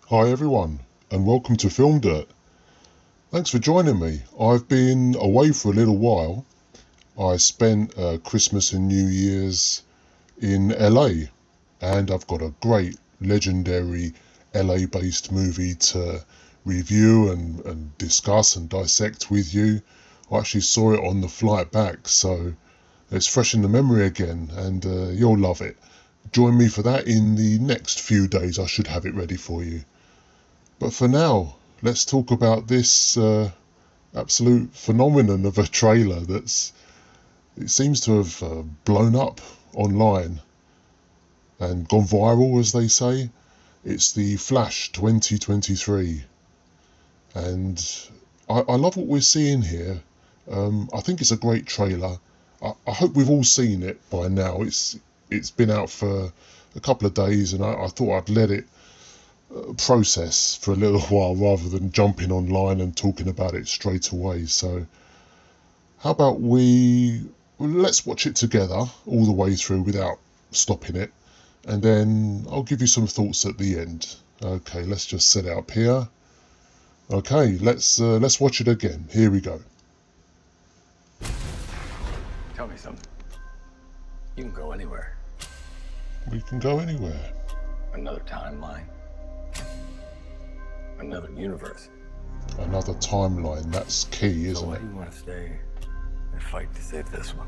Hi everyone, and welcome to FilmDirt. Thanks for joining me. I've been away for a little while. I spent Christmas and New Year's in LA, and I've got a great, legendary LA-based movie to review and discuss and dissect with you. I actually saw it on the flight back, so it's fresh in the memory again, and you'll love it. Join me for that in the next few days. I should have it ready for you. But for now, let's talk about this absolute phenomenon of a trailer it seems to have blown up online and gone viral, as they say. It's the Flash 2023, and I love what we're seeing here. I think it's a great trailer. I hope we've all seen it by now. It's been out for a couple of days, and I thought I'd let it process for a little while rather than jumping online and talking about it straight away. So how about let's watch it together all the way through without stopping it, and then I'll give you some thoughts at the end. Okay, let's just set it up here. Okay, let's watch it again. Here we go. Tell me something. You can go anywhere. We can go anywhere. Another timeline. Another universe. Another timeline, that's key, So isn't why it? do you want to stay and fight to save this one?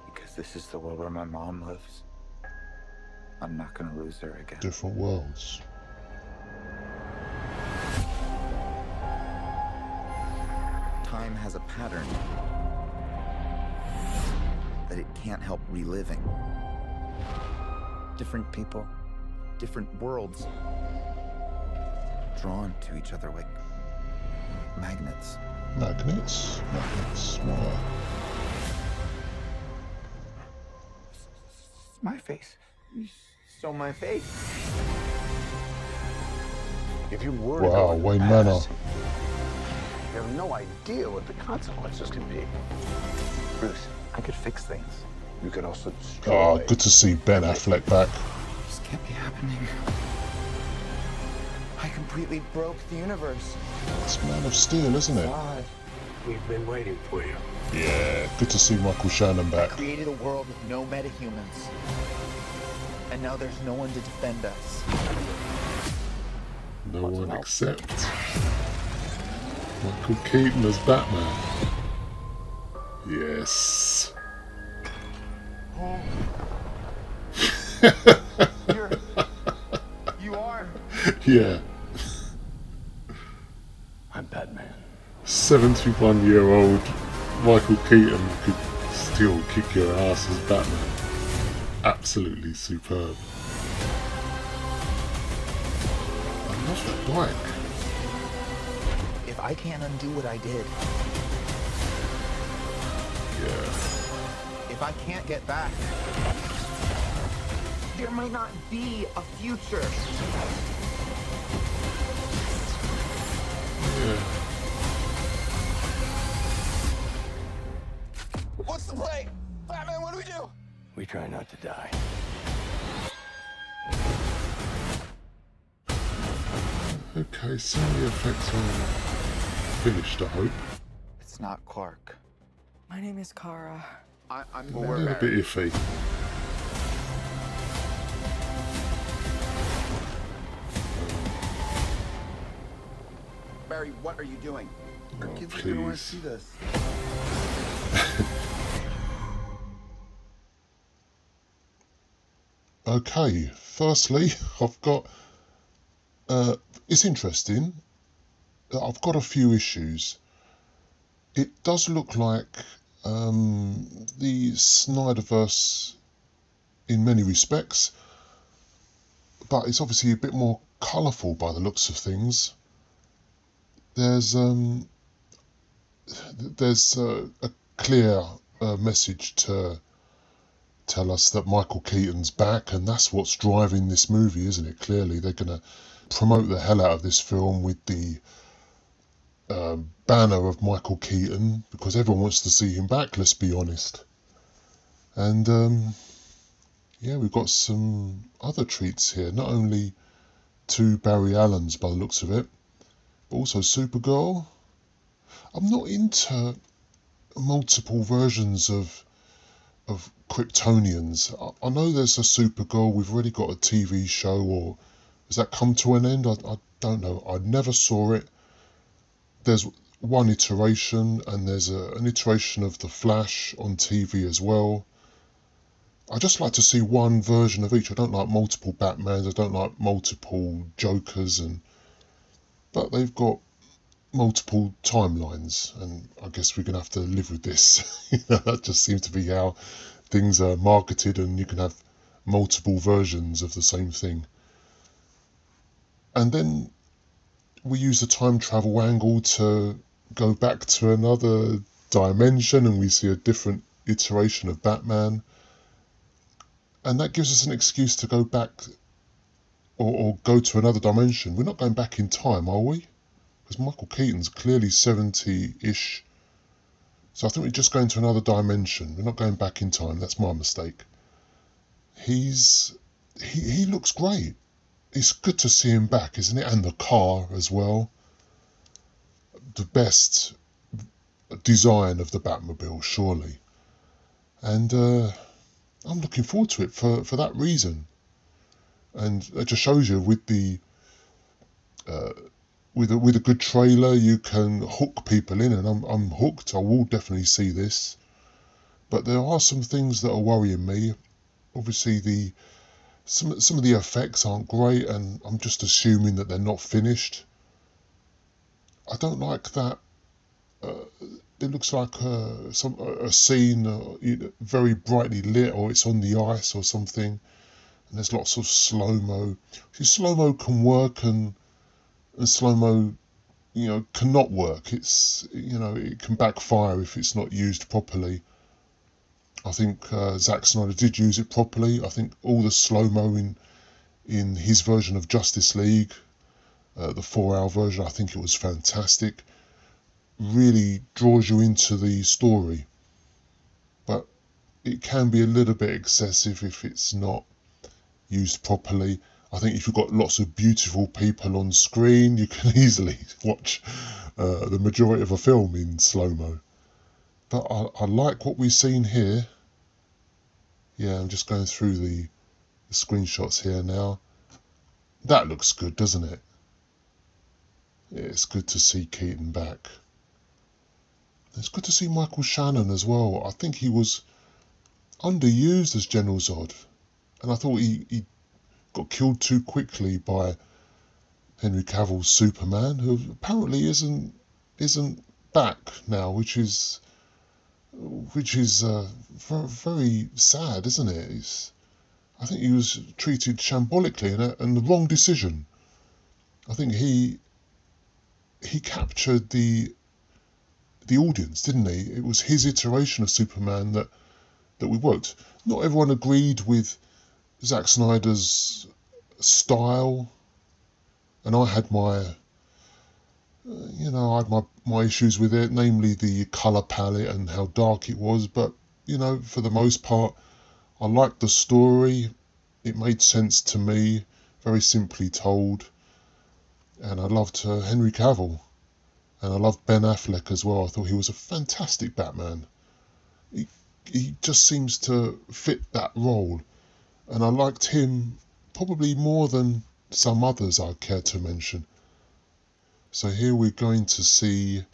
Because this is the world where my mom lives. I'm not gonna lose her again. Different worlds. Time has a pattern that it can't help reliving. Different people, different worlds, drawn to each other like magnets. Magnets? Magnets, why? My face. You stole my face. If you were to Wow, go in the Wayne Manor. past, you have no idea what the consequences can be. Bruce, I could fix things. You could also destroy. Oh, good to see Ben Affleck back. This can't be happening. I completely broke the universe. It's Man of Steel, isn't it? God, we've been waiting for you. Yeah, good to see Michael Shannon back. Created a world with no metahumans. And now there's no one to defend us. No one except Michael Keaton as Batman. Yes. You are. Yeah. I'm Batman. 71-year-old Michael Keaton could still kick your ass as Batman. Absolutely superb. I love that bike. If I can't undo what I did, Yeah. if I can't get back, there might not be a future. Yeah. What's the play? Batman, what do we do? We try not to die. Okay, some of the effects are finished, I hope. It's not Clark. My name is Kara. I'm A little bit iffy. Barry, what are you doing? Our Oh, kids are gonna want to please. see this. Okay, firstly, I've got... it's interesting. I've got a few issues. It does look like the Snyderverse in many respects, but it's obviously a bit more colourful by the looks of things. There's a clear message to tell us that Michael Keaton's back, and that's what's driving this movie, isn't it? Clearly, they're going to promote the hell out of this film with the banner of Michael Keaton, because everyone wants to see him back, let's be honest. And yeah, we've got some other treats here. Not only two Barry Allens by the looks of it, but also Supergirl. I'm not into multiple versions of Kryptonians. I know there's a Supergirl. We've already got a TV show, or has that come to an end? I don't know. I never saw it. There's one iteration, and there's an iteration of the Flash on TV as well. I just like to see one version of each. I don't like multiple Batmans. I don't like multiple Jokers, but they've got multiple timelines, and I guess we're gonna have to live with this. That just seems to be how things are marketed, and you can have multiple versions of the same thing. And then we use the time travel angle to go back to another dimension, and we see a different iteration of Batman. And that gives us an excuse to go back or go to another dimension. We're not going back in time, are we? Because Michael Keaton's clearly 70-ish. So I think we're just going to another dimension. We're not going back in time. That's my mistake. He looks great. It's good to see him back, isn't it? And the car as well. The best design of the Batmobile, surely. And I'm looking forward to it for that reason. And it just shows you with a good trailer, you can hook people in, and I'm hooked. I will definitely see this. But there are some things that are worrying me. Obviously, some of the effects aren't great, and I'm just assuming that they're not finished. I don't like that. It looks like a scene very brightly lit, or it's on the ice or something, and there's lots of slow-mo. See, slow-mo can work, and slow-mo, cannot work. It can backfire if it's not used properly. I think Zack Snyder did use it properly. I think all the slow-mo in his version of Justice League, the 4-hour version, I think it was fantastic. Really draws you into the story. But it can be a little bit excessive if it's not used properly. I think if you've got lots of beautiful people on screen, you can easily watch the majority of a film in slow-mo. But I like what we've seen here. Yeah, I'm just going through the screenshots here now. That looks good, doesn't it? Yeah, it's good to see Keaton back. It's good to see Michael Shannon as well. I think he was underused as General Zod. And I thought he got killed too quickly by Henry Cavill's Superman, who apparently isn't back now, which is very sad, isn't it? I think he was treated shambolically and the wrong decision. I think he captured the audience, didn't he? It was his iteration of Superman that we worked. Not everyone agreed with Zack Snyder's style, and I had my my issues with it, namely the colour palette and how dark it was. But for the most part, I liked the story. It made sense to me, very simply told, and I loved Henry Cavill, and I loved Ben Affleck as well. I thought he was a fantastic Batman. He just seems to fit that role, and I liked him probably more than some others I care to mention. So here we're going to see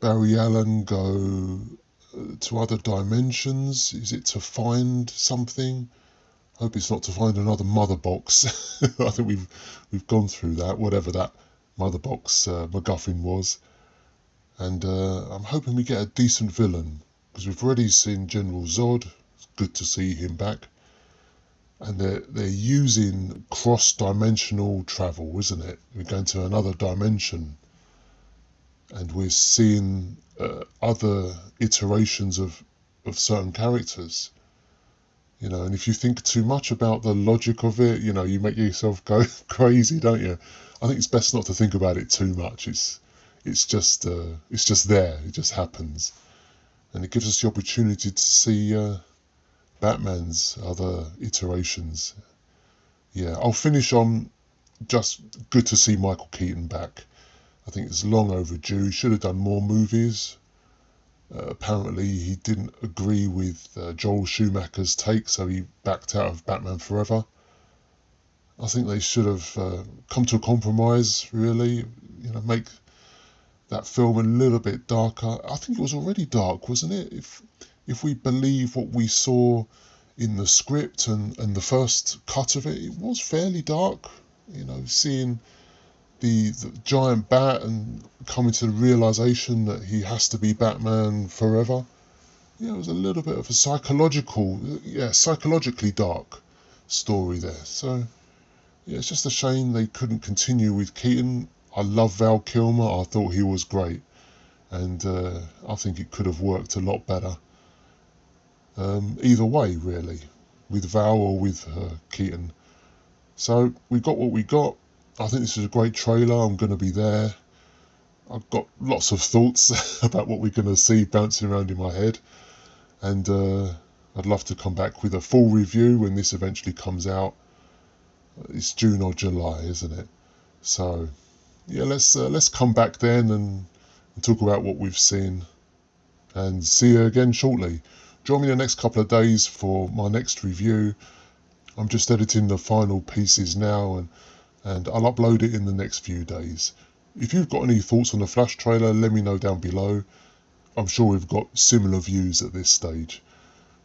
Barry Allen go to other dimensions. Is it to find something? I hope it's not to find another mother box. I think we've gone through that, whatever that mother box MacGuffin was. And I'm hoping we get a decent villain, because we've already seen General Zod. It's good to see him back. And they're using cross-dimensional travel, isn't it? We're going to another dimension, and we're seeing other iterations of certain characters. And if you think too much about the logic of it, you make yourself go crazy, don't you? I think it's best not to think about it too much. It's just there. It just happens, and it gives us the opportunity to see Batman's other iterations. Yeah, I'll finish on just good to see Michael Keaton back. I think it's long overdue. He should have done more movies. Apparently he didn't agree with Joel Schumacher's take, so he backed out of Batman Forever. I think they should have come to a compromise, really. You know, make that film a little bit darker. I think it was already dark, wasn't it? If we believe what we saw in the script and the first cut of it, it was fairly dark. You know, seeing the giant bat and coming to the realization that he has to be Batman forever. Yeah, it was a little bit of a psychologically dark story there. So, yeah, it's just a shame they couldn't continue with Keaton. I love Val Kilmer. I thought he was great. And I think it could have worked a lot better. Either way, really, with Val or with Keaton. So we got what we got. I think this is a great trailer. I'm going to be there. I've got lots of thoughts about what we're going to see bouncing around in my head. And I'd love to come back with a full review when this eventually comes out. It's June or July, isn't it? So, yeah, let's come back then and talk about what we've seen. And see you again shortly. Join me the next couple of days for my next review. I'm just editing the final pieces now, and I'll upload it in the next few days. If you've got any thoughts on the Flash trailer, let me know down below. I'm sure we've got similar views at this stage.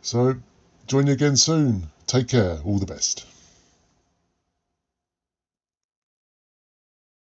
So, join you again soon. Take care. All the best.